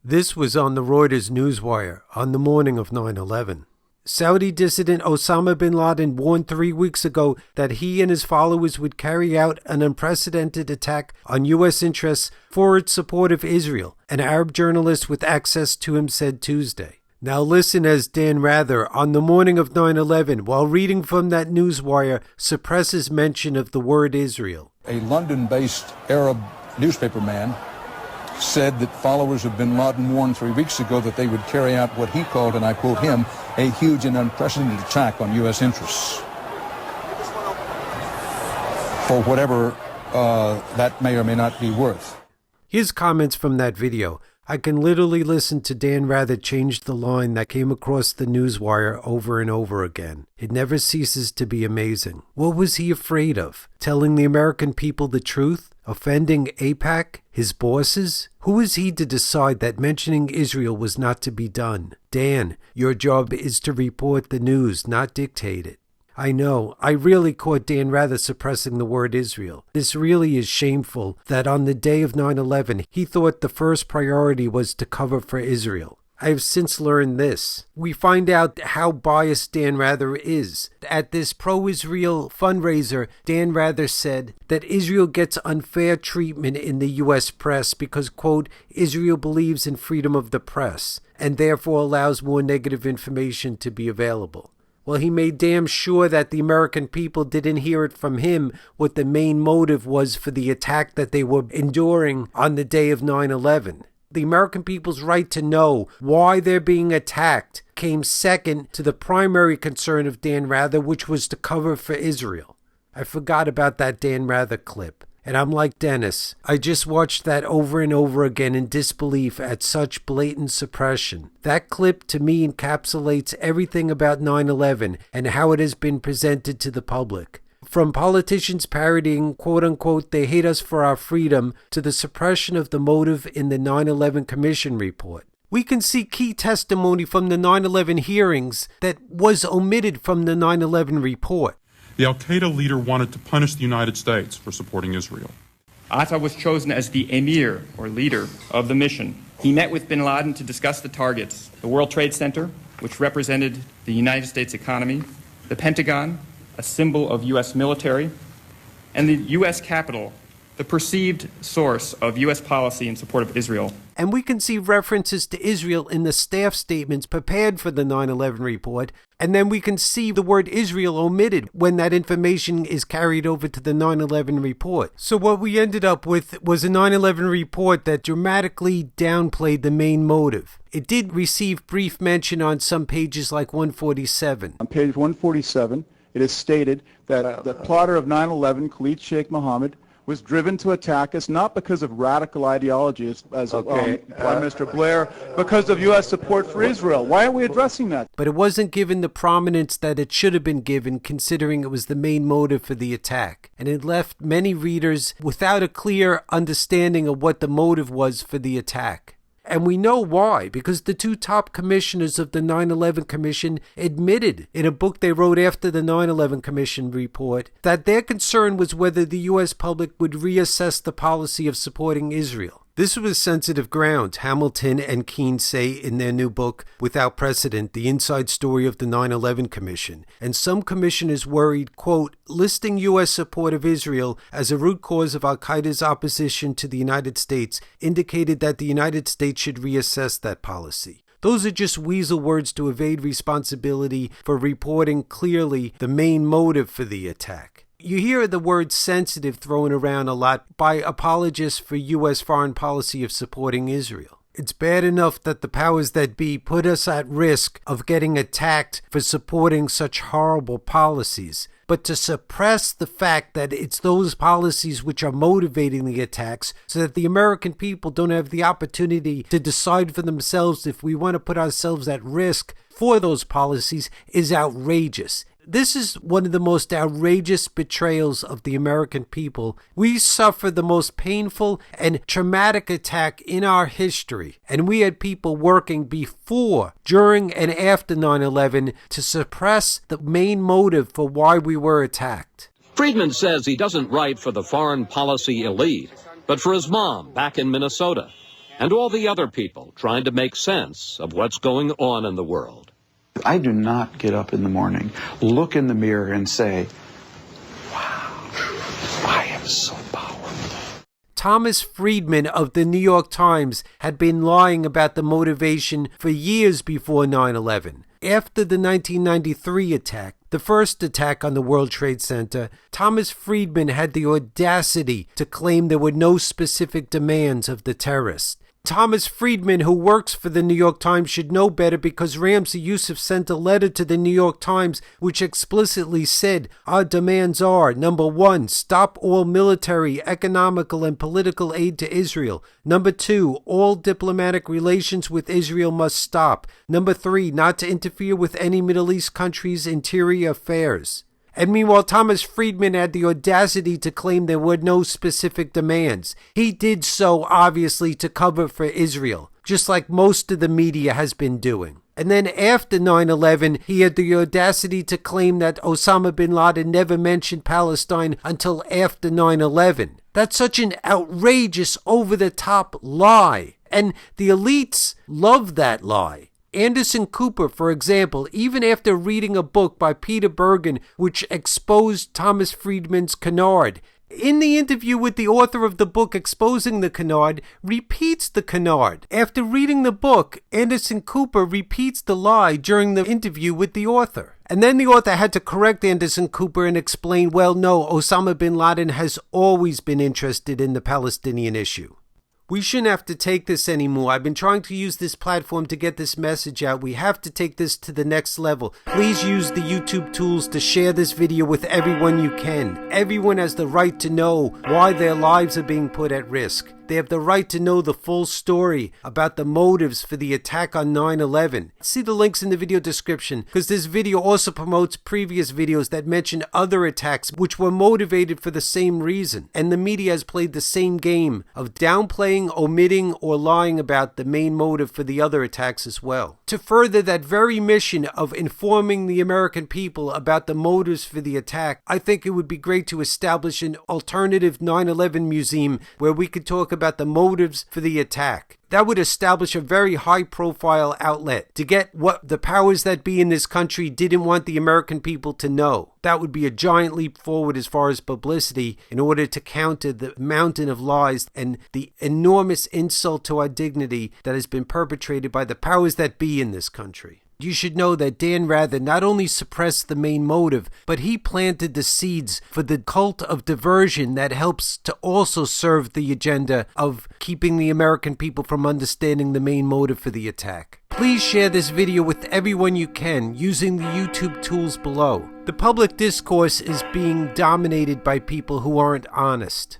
This was on the Reuters newswire on the morning of 9/11. Saudi dissident Osama bin Laden warned 3 weeks ago that he and his followers would carry out an unprecedented attack on U.S. interests for its support of Israel, an Arab journalist with access to him said Tuesday. Now listen as Dan Rather, on the morning of 9/11, while reading from that newswire, suppresses mention of the word Israel. A London-based Arab newspaper man said that followers of bin Laden warned 3 weeks ago that they would carry out what he called, and I quote him, a huge and unprecedented attack on U.S. interests. For whatever that may or may not be worth. His comments from that video. I can literally listen to Dan Rather change the line that came across the newswire over and over again. It never ceases to be amazing. What was he afraid of? Telling the American people the truth? Offending AIPAC? His bosses? Who is he to decide that mentioning Israel was not to be done? Dan, your job is to report the news, not dictate it. I know, I really caught Dan Rather suppressing the word Israel. This really is shameful that on the day of 9/11, he thought the first priority was to cover for Israel. I have since learned this. We find out how biased Dan Rather is. At this pro-Israel fundraiser, Dan Rather said that Israel gets unfair treatment in the U.S. press because, quote, Israel believes in freedom of the press and therefore allows more negative information to be available. Well, he made damn sure that the American people didn't hear it from him what the main motive was for the attack that they were enduring on the day of 9/11. The American people's right to know why they're being attacked came second to the primary concern of Dan Rather, which was to cover for Israel. I forgot about that Dan Rather clip. And I'm like Dennis. I just watched that over and over again in disbelief at such blatant suppression. That clip to me encapsulates everything about 9/11 and how it has been presented to the public. From politicians parodying, quote-unquote, they hate us for our freedom, to the suppression of the motive in the 9/11 Commission report. We can see key testimony from the 9/11 hearings that was omitted from the 9/11 report. The al-Qaeda leader wanted to punish the United States for supporting Israel. Atta was chosen as the emir, or leader, of the mission. He met with bin Laden to discuss the targets: the World Trade Center, which represented the United States economy, the Pentagon, a symbol of U.S. military, and the U.S. Capitol, the perceived source of U.S. policy in support of Israel. And we can see references to Israel in the staff statements prepared for the 9/11 report, and then we can see the word Israel omitted when that information is carried over to the 9/11 report. So what we ended up with was a 9/11 report that dramatically downplayed the main motive. It did receive brief mention on some pages like 147. On page 147, it is stated that the plotter of 9/11, Khalid Sheikh Mohammed, was driven to attack us not because of radical ideology, as Prime Minister Blair, because of U.S. support for Israel. Why are we addressing that? But it wasn't given the prominence that it should have been given, considering it was the main motive for the attack. And it left many readers without a clear understanding of what the motive was for the attack. And we know why, because the two top commissioners of the 9/11 Commission admitted in a book they wrote after the 9/11 Commission report that their concern was whether the U.S. public would reassess the policy of supporting Israel. This was sensitive ground, Hamilton and Keene say in their new book, Without Precedent, The Inside Story of the 9/11 Commission. And some commissioners worried, quote, listing U.S. support of Israel as a root cause of al-Qaeda's opposition to the United States indicated that the United States should reassess that policy. Those are just weasel words to evade responsibility for reporting clearly the main motive for the attack. You hear the word sensitive thrown around a lot by apologists for U.S. foreign policy of supporting Israel. It's bad enough that the powers that be put us at risk of getting attacked for supporting such horrible policies. But to suppress the fact that it's those policies which are motivating the attacks so that the American people don't have the opportunity to decide for themselves if we want to put ourselves at risk for those policies is outrageous. This is one of the most outrageous betrayals of the American people. We suffered the most painful and traumatic attack in our history, and we had people working before, during, and after 9/11 to suppress the main motive for why we were attacked. Friedman says he doesn't write for the foreign policy elite, but for his mom back in Minnesota. and all the other people trying to make sense of what's going on in the world. I do not get up in the morning, look in the mirror and say, wow, I am so powerful. Thomas Friedman of the New York Times had been lying about the motivation for years before 9/11. After the 1993 attack, the first attack on the World Trade Center, Thomas Friedman had the audacity to claim there were no specific demands of the terrorists. Thomas Friedman, who works for the New York Times, should know better because Ramzi Youssef sent a letter to the New York Times which explicitly said, our demands are, number 1, stop all military, economical, and political aid to Israel. Number 2, all diplomatic relations with Israel must stop. Number 3, not to interfere with any Middle East country's interior affairs. And meanwhile, Thomas Friedman had the audacity to claim there were no specific demands. He did so, obviously, to cover for Israel, just like most of the media has been doing. And then after 9/11, he had the audacity to claim that Osama bin Laden never mentioned Palestine until after 9/11. That's such an outrageous, over-the-top lie. And the elites love that lie. Anderson Cooper, for example, even after reading a book by Peter Bergen which exposed Thomas Friedman's canard, in the interview with the author of the book exposing the canard, repeats the canard. After reading the book, Anderson Cooper repeats the lie during the interview with the author. And then the author had to correct Anderson Cooper and explain, well, no, Osama bin Laden has always been interested in the Palestinian issue. We shouldn't have to take this anymore. I've been trying to use this platform to get this message out. We have to take this to the next level. Please use the YouTube tools to share this video with everyone you can. Everyone has the right to know why their lives are being put at risk. They have the right to know the full story about the motives for the attack on 9/11. See the links in the video description, because this video also promotes previous videos that mention other attacks which were motivated for the same reason. And the media has played the same game of downplaying, omitting, or lying about the main motive for the other attacks as well. To further that very mission of informing the American people about the motives for the attack, I think it would be great to establish an alternative 9/11 museum where we could talk about the motives for the attack. That would establish a very high-profile outlet to get what the powers that be in this country didn't want the American people to know. That would be a giant leap forward as far as publicity in order to counter the mountain of lies and the enormous insult to our dignity that has been perpetrated by the powers that be in this country. You should know that Dan Rather not only suppressed the main motive, but he planted the seeds for the cult of diversion that helps to also serve the agenda of keeping the American people from understanding the main motive for the attack. Please share this video with everyone you can using the YouTube tools below. The public discourse is being dominated by people who aren't honest.